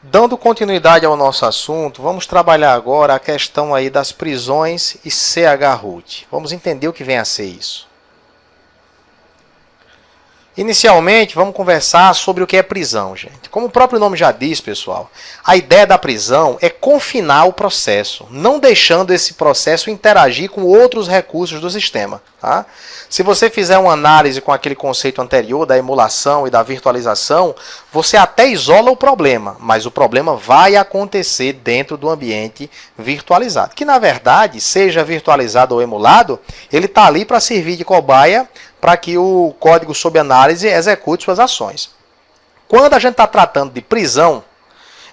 Dando continuidade ao nosso assunto, vamos trabalhar agora a questão aí das prisões e CH-root. Vamos entender o que vem a ser isso. Inicialmente, vamos conversar sobre o que é prisão, gente. Como o próprio nome já diz, pessoal, a ideia da prisão é confinar o processo, não deixando esse processo interagir com outros recursos do sistema. Tá? Se você fizer uma análise com aquele conceito anterior da emulação e da virtualização, você até isola o problema, mas o problema vai acontecer dentro do ambiente virtualizado. Que, na verdade, seja virtualizado ou emulado, ele está ali para servir de cobaia para que o código sob análise execute suas ações. Quando a gente está tratando de prisão,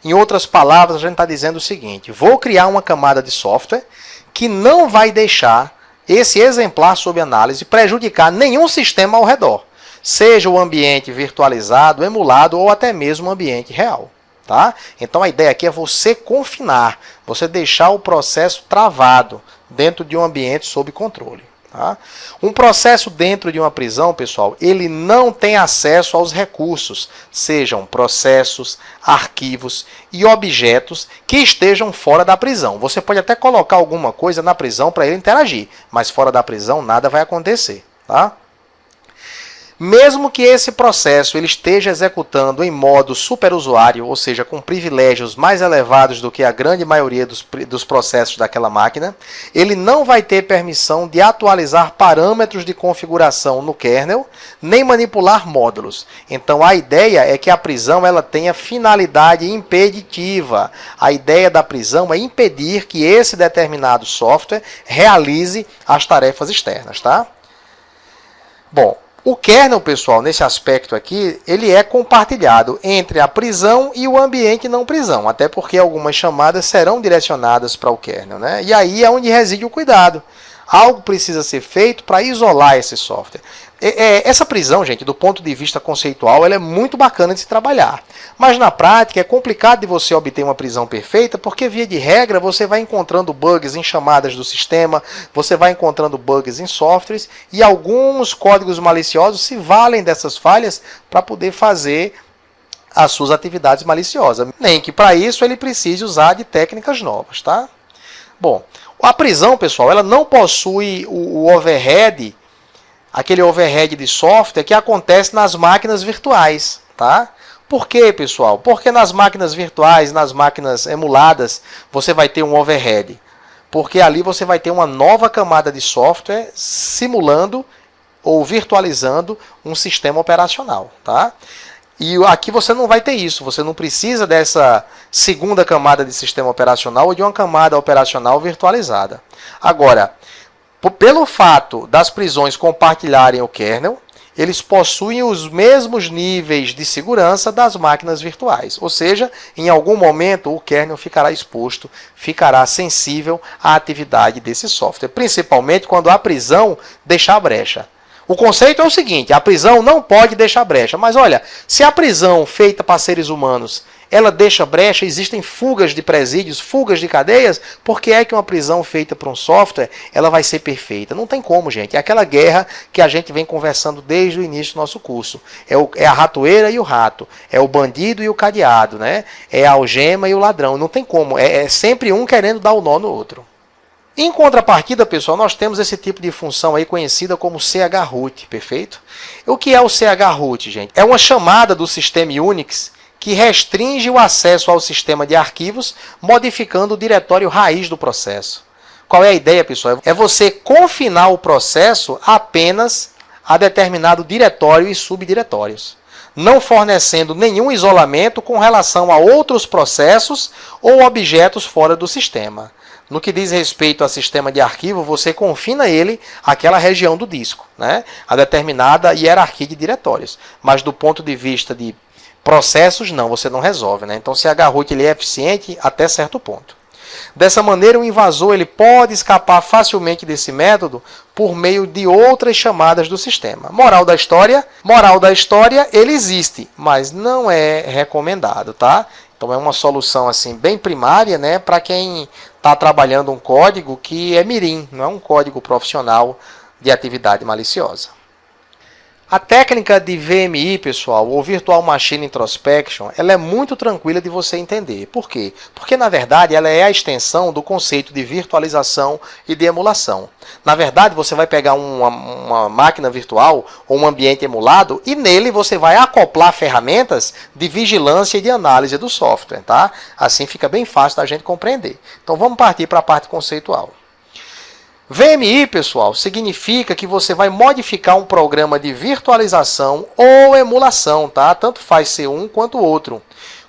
em outras palavras, a gente está dizendo o seguinte: vou criar uma camada de software que não vai deixar esse exemplar sob análise prejudicar nenhum sistema ao redor, seja o ambiente virtualizado, emulado ou até mesmo o ambiente real. Tá? Então a ideia aqui é você confinar, você deixar o processo travado dentro de um ambiente sob controle. Tá? Um processo dentro de uma prisão, pessoal, ele não tem acesso aos recursos, sejam processos, arquivos e objetos que estejam fora da prisão. Você pode até colocar alguma coisa na prisão para ele interagir, mas fora da prisão nada vai acontecer. Tá? Mesmo que esse processo ele esteja executando em modo superusuário, ou seja, com privilégios mais elevados do que a grande maioria dos processos daquela máquina, ele não vai ter permissão de atualizar parâmetros de configuração no kernel, nem manipular módulos. Então a ideia é que a prisão ela tenha finalidade impeditiva. A ideia da prisão é impedir que esse determinado software realize as tarefas externas. Tá? Bom, o kernel, pessoal, nesse aspecto aqui, ele é compartilhado entre a prisão e o ambiente não prisão, até porque algumas chamadas serão direcionadas para o kernel, né? E aí é onde reside o cuidado. Algo precisa ser feito para isolar esse software. Essa prisão, gente, do ponto de vista conceitual, ela é muito bacana de se trabalhar. Mas na prática é complicado de você obter uma prisão perfeita, porque via de regra você vai encontrando bugs em chamadas do sistema, você vai encontrando bugs em softwares, e alguns códigos maliciosos se valem dessas falhas para poder fazer as suas atividades maliciosas. Nem que para isso ele precise usar de técnicas novas, tá? Bom, a prisão, pessoal, ela não possui o overhead, aquele overhead de software que acontece nas máquinas virtuais, tá? Por quê, pessoal? Porque nas máquinas virtuais, nas máquinas emuladas, você vai ter um overhead. Porque ali você vai ter uma nova camada de software simulando ou virtualizando um sistema operacional, tá? E aqui você não vai ter isso, você não precisa dessa segunda camada de sistema operacional ou de uma camada operacional virtualizada. Agora, pelo fato das prisões compartilharem o kernel, eles possuem os mesmos níveis de segurança das máquinas virtuais. Ou seja, em algum momento o kernel ficará exposto, ficará sensível à atividade desse software, principalmente quando a prisão deixar brecha. O conceito é o seguinte: a prisão não pode deixar brecha. Mas olha, se a prisão feita para seres humanos, ela deixa brecha, existem fugas de presídios, fugas de cadeias, por que é que uma prisão feita por um software, ela vai ser perfeita? Não tem como, gente. É aquela guerra que a gente vem conversando desde o início do nosso curso. É a ratoeira e o rato. É o bandido e o cadeado, né? É a algema e o ladrão. Não tem como. É sempre um querendo dar o nó no outro. Em contrapartida, pessoal, nós temos esse tipo de função aí conhecida como CH-root, perfeito? O que é o CH-root, gente? É uma chamada do sistema Unix que restringe o acesso ao sistema de arquivos, modificando o diretório raiz do processo. Qual é a ideia, pessoal? É você confinar o processo apenas a determinado diretório e subdiretórios, não fornecendo nenhum isolamento com relação a outros processos ou objetos fora do sistema. No que diz respeito ao sistema de arquivo, você confina ele àquela região do disco, né? A determinada hierarquia de diretórios. Mas do ponto de vista de processos, não, você não resolve, né? Então, o CH-root ele é eficiente até certo ponto. Dessa maneira, o invasor ele pode escapar facilmente desse método por meio de outras chamadas do sistema. Moral da história, ele existe, mas não é recomendado, tá? Então é uma solução assim bem primária, né, para quem está trabalhando um código que é mirim, não é um código profissional de atividade maliciosa. A técnica de VMI, pessoal, ou Virtual Machine Introspection, ela é muito tranquila de você entender. Por quê? Porque, na verdade, ela é a extensão do conceito de virtualização e de emulação. Na verdade, você vai pegar uma máquina virtual ou um ambiente emulado e nele você vai acoplar ferramentas de vigilância e de análise do software, tá? Assim fica bem fácil da gente compreender. Então, vamos partir para a parte conceitual. VMI, pessoal, significa que você vai modificar um programa de virtualização ou emulação, tá? Tanto faz ser um quanto o outro.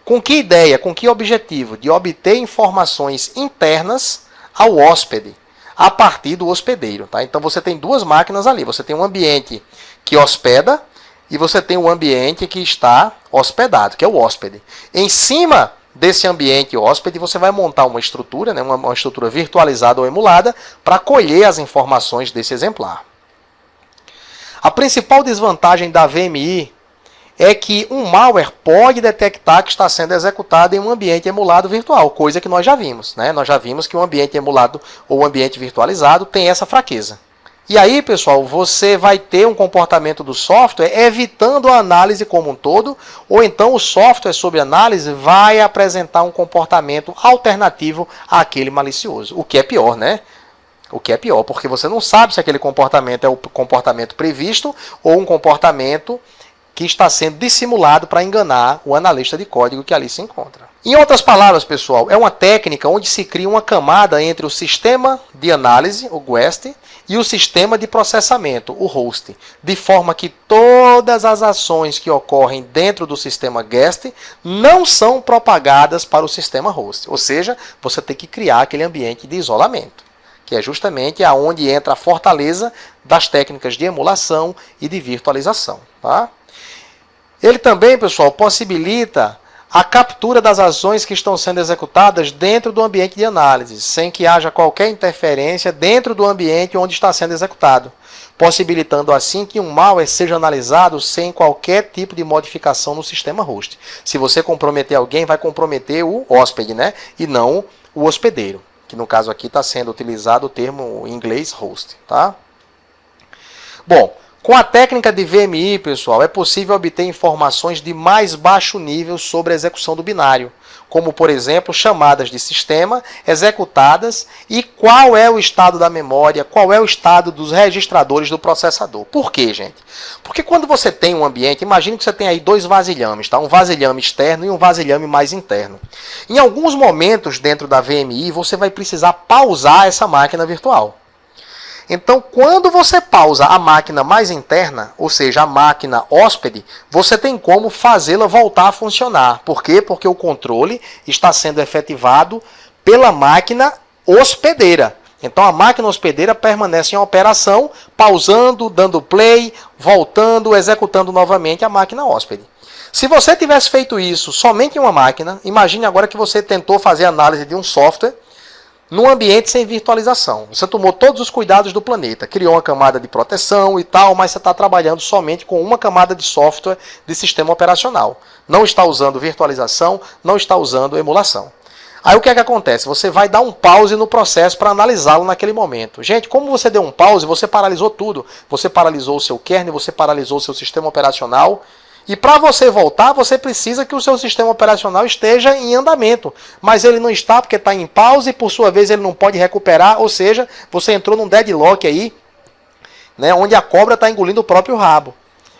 Com que ideia, com que objetivo? De obter informações internas ao hóspede, a partir do hospedeiro, tá? Então você tem duas máquinas ali. Você tem um ambiente que hospeda e você tem um ambiente que está hospedado, que é o hóspede. Em cima desse ambiente hóspede, você vai montar uma estrutura, né, uma estrutura virtualizada ou emulada, para colher as informações desse exemplar. A principal desvantagem da VMI é que um malware pode detectar que está sendo executado em um ambiente emulado virtual, coisa que nós já vimos, né? Nós já vimos que o ambiente emulado ou ambiente virtualizado tem essa fraqueza. E aí, pessoal, você vai ter um comportamento do software evitando a análise como um todo, ou então o software sob análise vai apresentar um comportamento alternativo àquele malicioso. O que é pior, né? O que é pior, porque você não sabe se aquele comportamento é o comportamento previsto ou um comportamento que está sendo dissimulado para enganar o analista de código que ali se encontra. Em outras palavras, pessoal, é uma técnica onde se cria uma camada entre o sistema de análise, o GUEST, e o sistema de processamento, o host, de forma que todas as ações que ocorrem dentro do sistema guest não são propagadas para o sistema host. Ou seja, você tem que criar aquele ambiente de isolamento, que é justamente aonde entra a fortaleza das técnicas de emulação e de virtualização, tá? Ele também, pessoal, possibilita a captura das ações que estão sendo executadas dentro do ambiente de análise, sem que haja qualquer interferência dentro do ambiente onde está sendo executado, possibilitando assim que um malware seja analisado sem qualquer tipo de modificação no sistema host. Se você comprometer alguém, vai comprometer o hóspede, né? E não o hospedeiro, que no caso aqui está sendo utilizado o termo em inglês host, tá? Bom, com a técnica de VMI, pessoal, é possível obter informações de mais baixo nível sobre a execução do binário, como, por exemplo, chamadas de sistema executadas e qual é o estado da memória, qual é o estado dos registradores do processador. Por quê, gente? Porque quando você tem um ambiente, imagine que você tem aí dois vasilhames, tá? Um vasilhame externo e um vasilhame mais interno. Em alguns momentos dentro da VMI, você vai precisar pausar essa máquina virtual. Então, quando você pausa a máquina mais interna, ou seja, a máquina hóspede, você tem como fazê-la voltar a funcionar. Por quê? Porque o controle está sendo efetivado pela máquina hospedeira. Então, a máquina hospedeira permanece em operação, pausando, dando play, voltando, executando novamente a máquina hóspede. Se você tivesse feito isso somente em uma máquina, imagine agora que você tentou fazer análise de um software num ambiente sem virtualização. Você tomou todos os cuidados do planeta, criou uma camada de proteção e tal, mas você está trabalhando somente com uma camada de software de sistema operacional. Não está usando virtualização, não está usando emulação. Aí o que é que acontece? Você vai dar um pause no processo para analisá-lo naquele momento. Gente, como você deu um pause, você paralisou tudo. Você paralisou o seu kernel, você paralisou o seu sistema operacional. E para você voltar, você precisa que o seu sistema operacional esteja em andamento. Mas ele não está porque está em pause e, por sua vez, ele não pode recuperar. Ou seja, você entrou num deadlock aí, né, onde a cobra está engolindo o próprio rabo.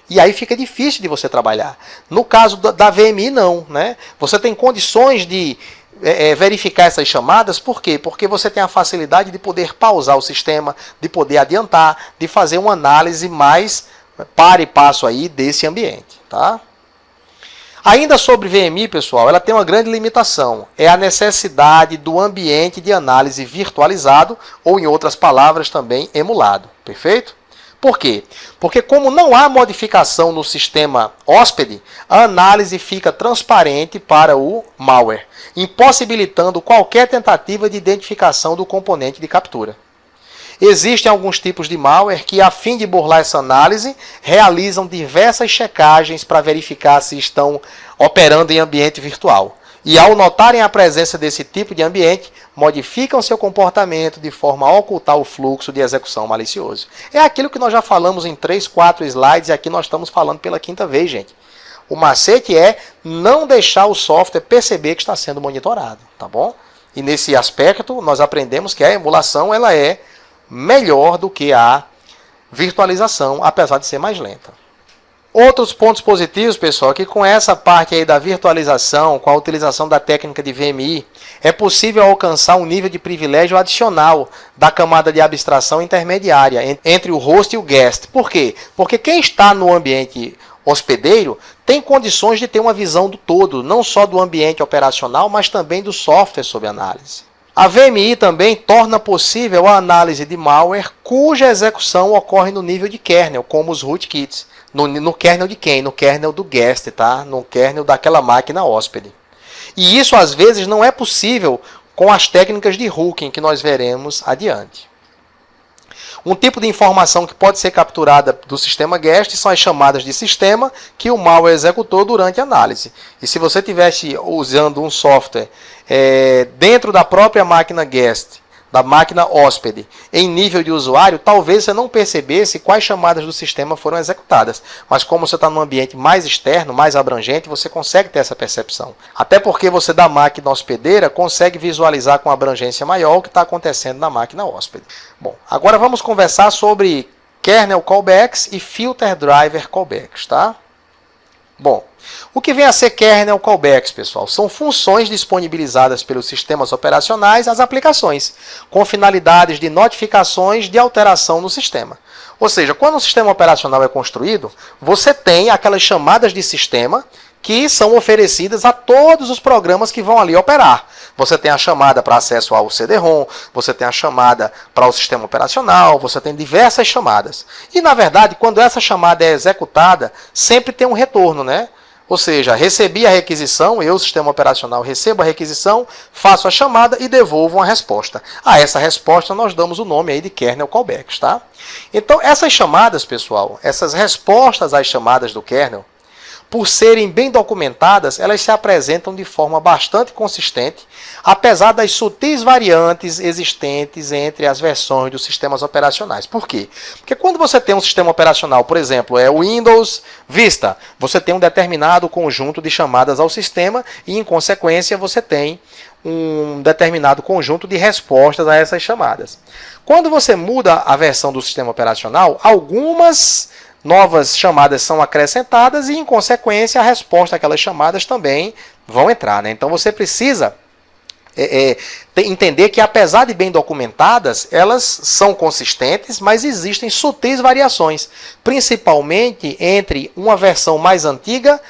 E aí fica difícil de você trabalhar. No caso da VMI, não, né? Você tem condições de verificar essas chamadas. Por quê? Porque você tem a facilidade de poder pausar o sistema, de poder adiantar, de fazer uma análise mais para e passo aí desse ambiente, tá? Ainda sobre VMI, pessoal, ela tem uma grande limitação. É a necessidade do ambiente de análise virtualizado, ou em outras palavras também emulado, perfeito? Por quê? Porque como não há modificação no sistema hóspede, a análise fica transparente para o malware, impossibilitando qualquer tentativa de identificação do componente de captura. Existem alguns tipos de malware que, a fim de burlar essa análise, realizam diversas checagens para verificar se estão operando em ambiente virtual. E ao notarem a presença desse tipo de ambiente, modificam seu comportamento de forma a ocultar o fluxo de execução malicioso. É aquilo que nós já falamos em 3, 4 slides e aqui nós estamos falando pela quinta vez, gente. O macete é não deixar o software perceber que está sendo monitorado, tá bom? E nesse aspecto, nós aprendemos que a emulação ela é melhor do que a virtualização, apesar de ser mais lenta. Outros pontos positivos, pessoal, é que com essa parte aí da virtualização, com a utilização da técnica de VMI, é possível alcançar um nível de privilégio adicional da camada de abstração intermediária entre o host e o guest. Por quê? Porque quem está no ambiente hospedeiro tem condições de ter uma visão do todo, não só do ambiente operacional, mas também do software sob análise. A VMI também torna possível a análise de malware cuja execução ocorre no nível de kernel, como os rootkits. No kernel de quem? No kernel do guest, tá? No kernel daquela máquina hóspede. E isso às vezes não é possível com as técnicas de hooking que nós veremos adiante. Um tipo de informação que pode ser capturada do sistema guest são as chamadas de sistema que o malware executou durante a análise. E se você estivesse usando um software dentro da própria máquina guest, da máquina hóspede, em nível de usuário, talvez você não percebesse quais chamadas do sistema foram executadas. Mas como você está num ambiente mais externo, mais abrangente, você consegue ter essa percepção. Até porque você da máquina hospedeira consegue visualizar com abrangência maior o que está acontecendo na máquina hóspede. Bom, agora vamos conversar sobre kernel callbacks e filter driver callbacks, tá? Bom, o que vem a ser kernel callbacks, pessoal? São funções disponibilizadas pelos sistemas operacionais às aplicações, com finalidades de notificações de alteração no sistema. Ou seja, quando um sistema operacional é construído, você tem aquelas chamadas de sistema que são oferecidas a todos os programas que vão ali operar. Você tem a chamada para acesso ao CD-ROM, você tem a chamada para o sistema operacional, você tem diversas chamadas. E, na verdade, quando essa chamada é executada, sempre tem um retorno, né? Ou seja, recebi a requisição, eu, sistema operacional, recebo a requisição, faço a chamada e devolvo uma resposta. A essa resposta nós damos o nome aí de kernel callbacks, tá? Então, essas chamadas, pessoal, essas respostas às chamadas do kernel, por serem bem documentadas, elas se apresentam de forma bastante consistente, apesar das sutis variantes existentes entre as versões dos sistemas operacionais. Por quê? Porque quando você tem um sistema operacional, por exemplo, o Windows Vista, você tem um determinado conjunto de chamadas ao sistema e, em consequência, você tem um determinado conjunto de respostas a essas chamadas. Quando você muda a versão do sistema operacional, algumas novas chamadas são acrescentadas e, em consequência, a resposta àquelas chamadas também vão entrar, né? Então, você precisa entender que, apesar de bem documentadas, elas são consistentes, mas existem sutis variações, principalmente entre uma versão mais antiga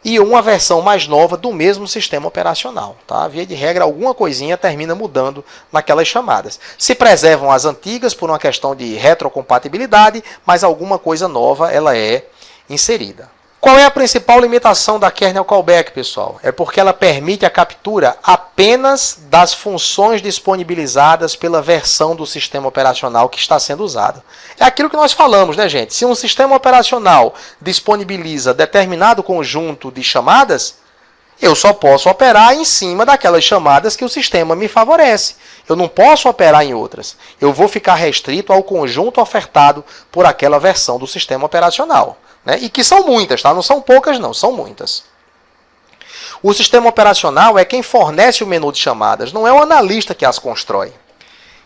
e uma versão mais nova do mesmo sistema operacional. Tá? Via de regra, alguma coisinha termina mudando naquelas chamadas. Se preservam as antigas por uma questão de retrocompatibilidade, mas alguma coisa nova ela é inserida. Qual é a principal limitação da kernel callback, pessoal? É porque ela permite a captura apenas das funções disponibilizadas pela versão do sistema operacional que está sendo usado. É aquilo que nós falamos, né, gente? Se um sistema operacional disponibiliza determinado conjunto de chamadas, eu só posso operar em cima daquelas chamadas que o sistema me favorece. Eu não posso operar em outras. Eu vou ficar restrito ao conjunto ofertado por aquela versão do sistema operacional. Né? E que são muitas, tá? Não são poucas não, são muitas. O sistema operacional é quem fornece o menu de chamadas, não é o analista que as constrói.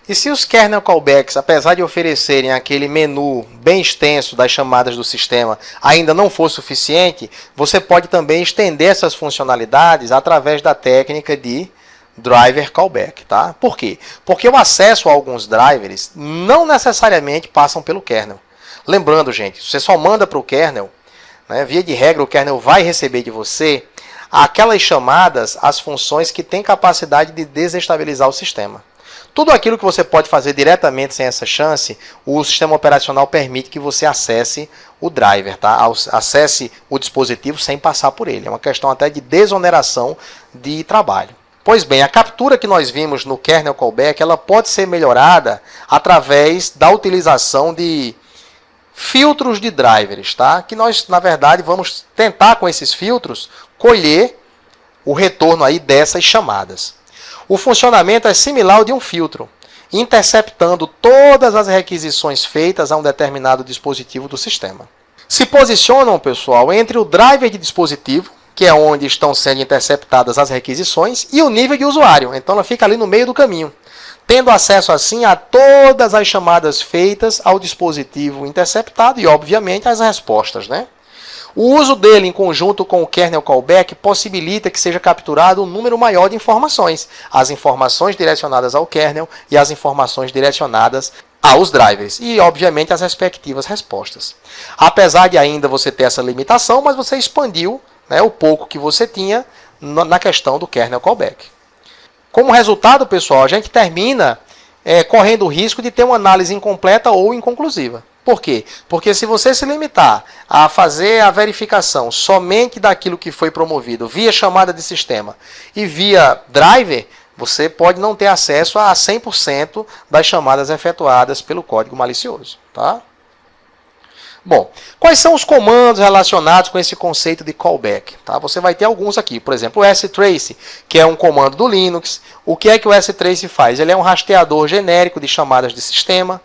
E se os kernel callbacks, apesar de oferecerem aquele menu bem extenso das chamadas do sistema, ainda não for suficiente, você pode também estender essas funcionalidades através da técnica de driver callback. Tá? Por quê? Porque o acesso a alguns drivers não necessariamente passam pelo kernel. Lembrando, gente, você só manda para o kernel, né, via de regra o kernel vai receber de você aquelas chamadas, as funções que têm capacidade de desestabilizar o sistema. Tudo aquilo que você pode fazer diretamente sem essa chance, o sistema operacional permite que você acesse o driver, tá? Acesse o dispositivo sem passar por ele. É uma questão até de desoneração de trabalho. Pois bem, a captura que nós vimos no kernel callback, ela pode ser melhorada através da utilização de filtros de drivers, tá? Que nós, na verdade, vamos tentar com esses filtros colher o retorno aí dessas chamadas. O funcionamento é similar ao de um filtro, interceptando todas as requisições feitas a um determinado dispositivo do sistema. Se posicionam, pessoal, entre o driver de dispositivo, que é onde estão sendo interceptadas as requisições, e o nível de usuário. Então ela fica ali no meio do caminho, tendo acesso assim a todas as chamadas feitas ao dispositivo interceptado e, obviamente, as respostas, né? O uso dele em conjunto com o kernel callback possibilita que seja capturado um número maior de informações, as informações direcionadas ao kernel e as informações direcionadas aos drivers e, obviamente, as respectivas respostas. Apesar de ainda você ter essa limitação, mas você expandiu, né, o pouco que você tinha na questão do kernel callback. Como resultado, pessoal, a gente termina correndo o risco de ter uma análise incompleta ou inconclusiva. Por quê? Porque se você se limitar a fazer a verificação somente daquilo que foi promovido via chamada de sistema e via driver, você pode não ter acesso a 100% das chamadas efetuadas pelo código malicioso. Tá? Bom, quais são os comandos relacionados com esse conceito de callback? Tá? Você vai ter alguns aqui, por exemplo, o strace, que é um comando do Linux. O que é que o strace faz? Ele é um rastreador genérico de chamadas de sistema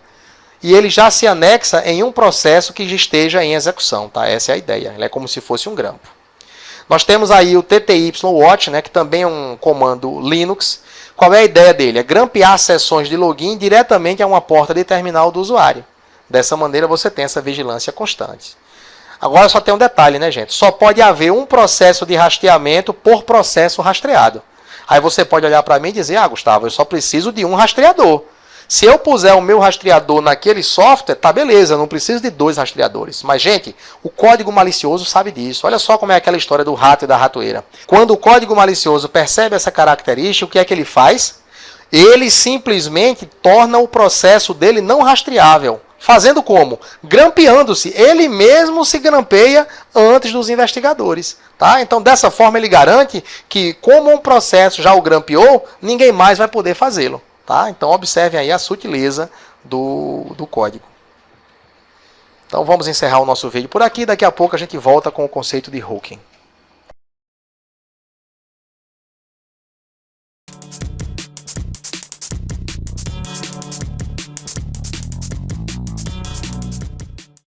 e ele já se anexa em um processo que já esteja em execução. Tá? Essa é a ideia, ele é como se fosse um grampo. Nós temos aí o TTY-watch, né, que também é um comando Linux. Qual é a ideia dele? É grampear sessões de login diretamente a uma porta de terminal do usuário. Dessa maneira você tem essa vigilância constante. Agora só tem um detalhe, né, gente? Só pode haver um processo de rastreamento por processo rastreado. Aí você pode olhar para mim e dizer, Gustavo, eu só preciso de um rastreador. Se eu puser o meu rastreador naquele software, tá beleza, eu não preciso de 2 rastreadores. Mas, gente, o código malicioso sabe disso. Olha só como é aquela história do rato e da ratoeira. Quando o código malicioso percebe essa característica, o que é que ele faz? Ele simplesmente torna o processo dele não rastreável. Fazendo como? Grampeando-se. Ele mesmo se grampeia antes dos investigadores. Tá? Então, dessa forma, ele garante que, como um processo já o grampeou, ninguém mais vai poder fazê-lo. Tá? Então, observem aí a sutileza do código. Então, vamos encerrar o nosso vídeo por aqui. Daqui a pouco a gente volta com o conceito de hooking.